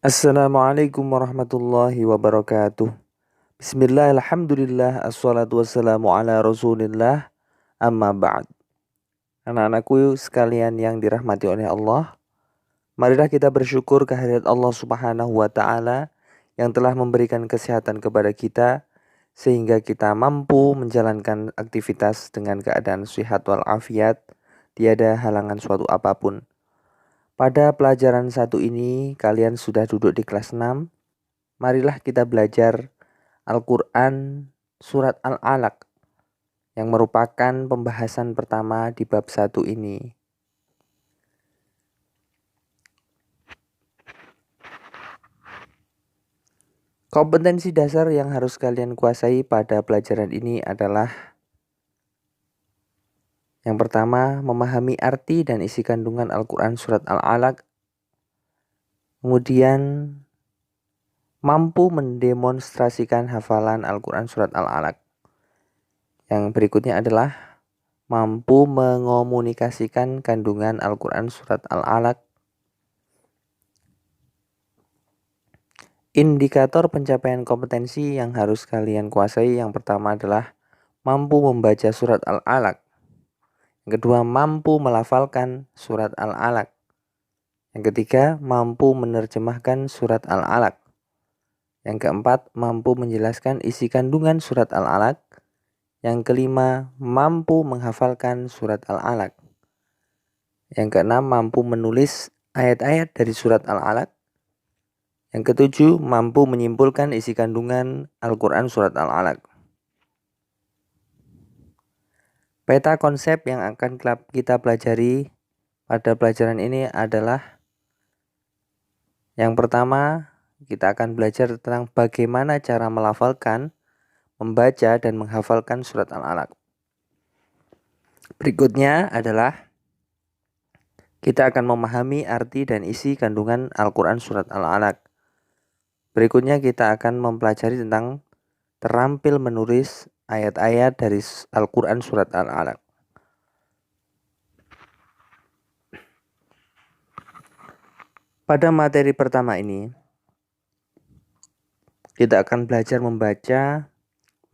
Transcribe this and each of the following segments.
Assalamualaikum warahmatullahi wabarakatuh. Bismillah, alhamdulillah, assalatu wassalamu ala rasulillah, amma ba'd. Anak-anakku sekalian yang dirahmati oleh Allah, marilah kita bersyukur kehadirat Allah subhanahu wa ta'ala yang telah memberikan kesehatan kepada kita, sehingga kita mampu menjalankan aktivitas dengan keadaan sehat walafiat, tiada halangan suatu apapun. Pada pelajaran satu ini, kalian sudah duduk di kelas 6. Marilah kita belajar Al-Quran Surat Al-Alaq yang merupakan pembahasan pertama di bab 1 ini. Kompetensi dasar yang harus kalian kuasai pada pelajaran ini adalah yang pertama, memahami arti dan isi kandungan Al-Quran Surat Al-Alaq. Kemudian, mampu mendemonstrasikan hafalan Al-Quran Surat Al-Alaq. Yang berikutnya adalah mampu mengomunikasikan kandungan Al-Quran Surat Al-Alaq. Indikator pencapaian kompetensi yang harus kalian kuasai yang pertama adalah mampu membaca surat Al-Alaq. Yang kedua, mampu melafalkan surat Al-Alaq. Yang ketiga, mampu menerjemahkan surat Al-Alaq. Yang keempat, mampu menjelaskan isi kandungan surat Al-Alaq. Yang kelima, mampu menghafalkan surat Al-Alaq. Yang keenam, mampu menulis ayat-ayat dari surat Al-Alaq. Yang ketujuh, mampu menyimpulkan isi kandungan Al-Quran Surat Al-Alaq. Peta konsep yang akan kita pelajari pada pelajaran ini adalah yang pertama, kita akan belajar tentang bagaimana cara melafalkan, membaca, dan menghafalkan surat Al-Alaq. Berikutnya adalah kita akan memahami arti dan isi kandungan Al-Quran Surat Al-Alaq. Berikutnya kita akan mempelajari tentang terampil menulis ayat-ayat dari Al-Quran Surat Al-Alaq. Pada materi pertama ini, kita akan belajar membaca,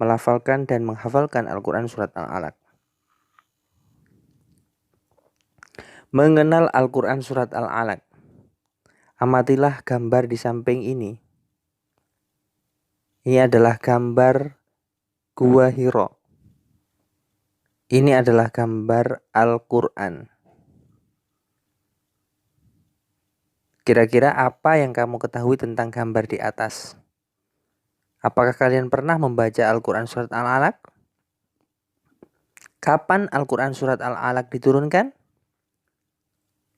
melafalkan, dan menghafalkan Al-Quran Surat Al-Alaq. Mengenal Al-Quran Surat Al-Alaq. Amatilah gambar di samping ini. Ini adalah gambar Gua Hiro. Ini adalah gambar Al-Quran. Kira-kira apa yang kamu ketahui tentang gambar di atas? Apakah kalian pernah membaca Al-Quran Surat Al-Alaq? Kapan Al-Quran Surat Al-Alaq diturunkan?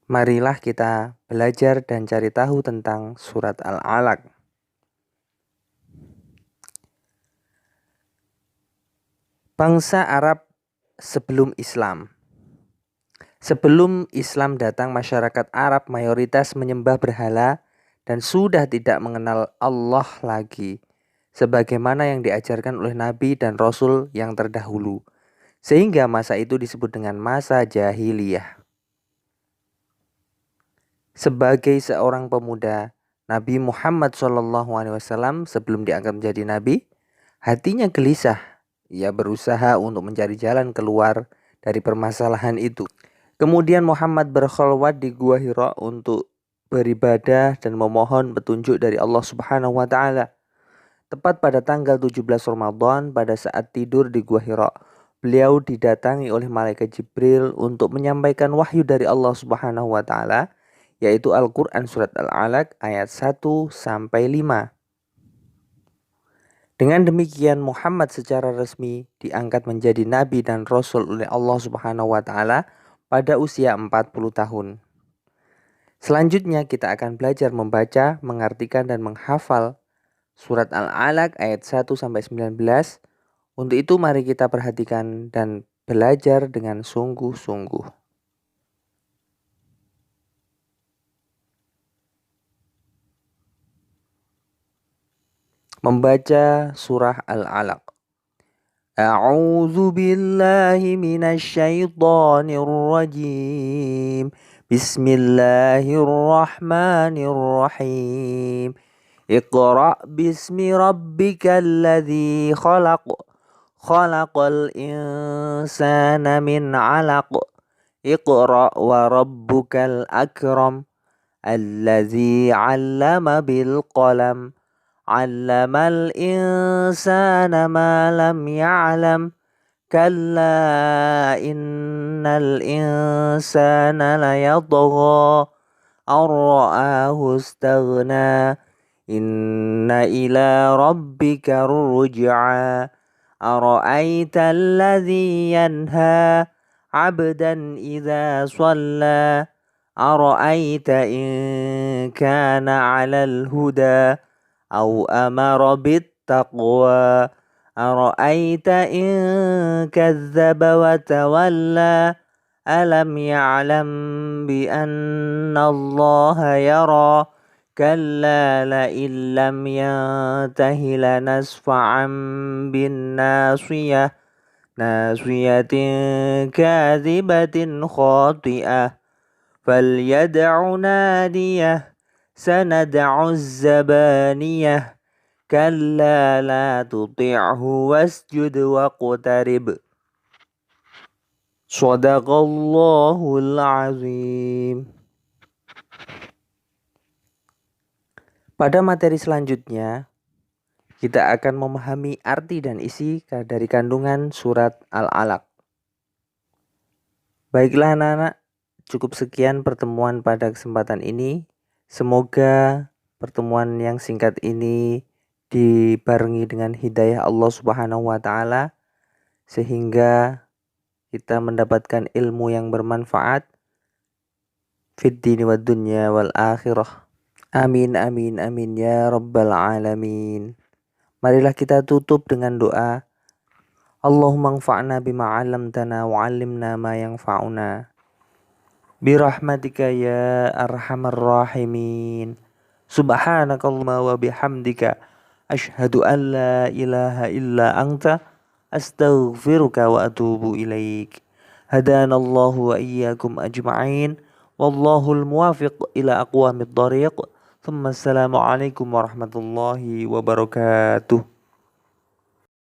Marilah kita belajar dan cari tahu tentang Surat Al-Alaq. Bangsa Arab sebelum Islam. Sebelum Islam datang, masyarakat Arab mayoritas menyembah berhala dan sudah tidak mengenal Allah lagi, sebagaimana yang diajarkan oleh Nabi dan Rasul yang terdahulu. Sehingga masa itu disebut dengan masa jahiliyah. Sebagai seorang pemuda, Nabi Muhammad SAW sebelum diangkat menjadi Nabi, hatinya gelisah. Ia berusaha untuk mencari jalan keluar dari permasalahan itu. Kemudian Muhammad berkhalwat di Gua Hira untuk beribadah dan memohon petunjuk dari Allah Subhanahu wa taala. Tepat pada tanggal 17 Ramadan, pada saat tidur di Gua Hira, beliau didatangi oleh malaikat Jibril untuk menyampaikan wahyu dari Allah Subhanahu wa taala, yaitu Al-Quran Surat Al-Alaq ayat 1 sampai 5. Dengan demikian Muhammad secara resmi diangkat menjadi nabi dan rasul oleh Allah Subhanahu wa taala pada usia 40 tahun. Selanjutnya kita akan belajar membaca, mengartikan dan menghafal surat Al-Alaq ayat 1 sampai 19. Untuk itu mari kita perhatikan dan belajar dengan sungguh-sungguh. Membaca surah Al-Alaq. A'udzu billahi minasyaitonir rajim. Bismillahirrahmanirrahim. Iqra' bismi rabbikal ladzi khalaq. Khalaqal insana min 'alaq. Iqra' wa rabbukal akram. Alladzi 'allama bil qalam. 'Allamal insana ma lam ya'lam. Kalla innal insana layatgha ar-ra'ahu istaghna. Inna ila rabbika ruj'a. Ara'aita alladhi yanha 'abdan idza shalla. Ara'aita in kana 'alal huda aw amara bittaqwa. Ara'aita in kadzdzaba wa tawalla. Alam ya'lam bi anna Allaha yara. Kalla la illam yantahi lanasfa'an bin nasiyah. Nasiyatin kadzibatin khati'ah. Falyad'u nadiyah. Sanad'u zabaniyah. Kalla la tuti'hu wasjud waqtarib. Shadaqallahul azim. Pada materi selanjutnya, kita akan memahami arti dan isi dari kandungan surat Al-Alaq. Baiklah anak-anak, cukup sekian pertemuan pada kesempatan ini. Semoga pertemuan yang singkat ini dibarengi dengan hidayah Allah Subhanahu wa taala sehingga kita mendapatkan ilmu yang bermanfaat fid dini wad dunya wal akhirah. Amin amin amin ya rabbal alamin. Marilah kita tutup dengan doa. Allahumma anfa'na bima 'allamtana wa 'allimna ma yanfa'una. Birahmatika ya arhamar rahimin. Subhanakallahumma wa bihamdika asyhadu an la ilaha illa anta astaghfiruka wa atubu ilaik. Hadanallahu wa iyyakum ajma'in. Wallahul muwafiq ila aqwamit thariq. Assalamualaikum warahmatullahi wabarakatuh.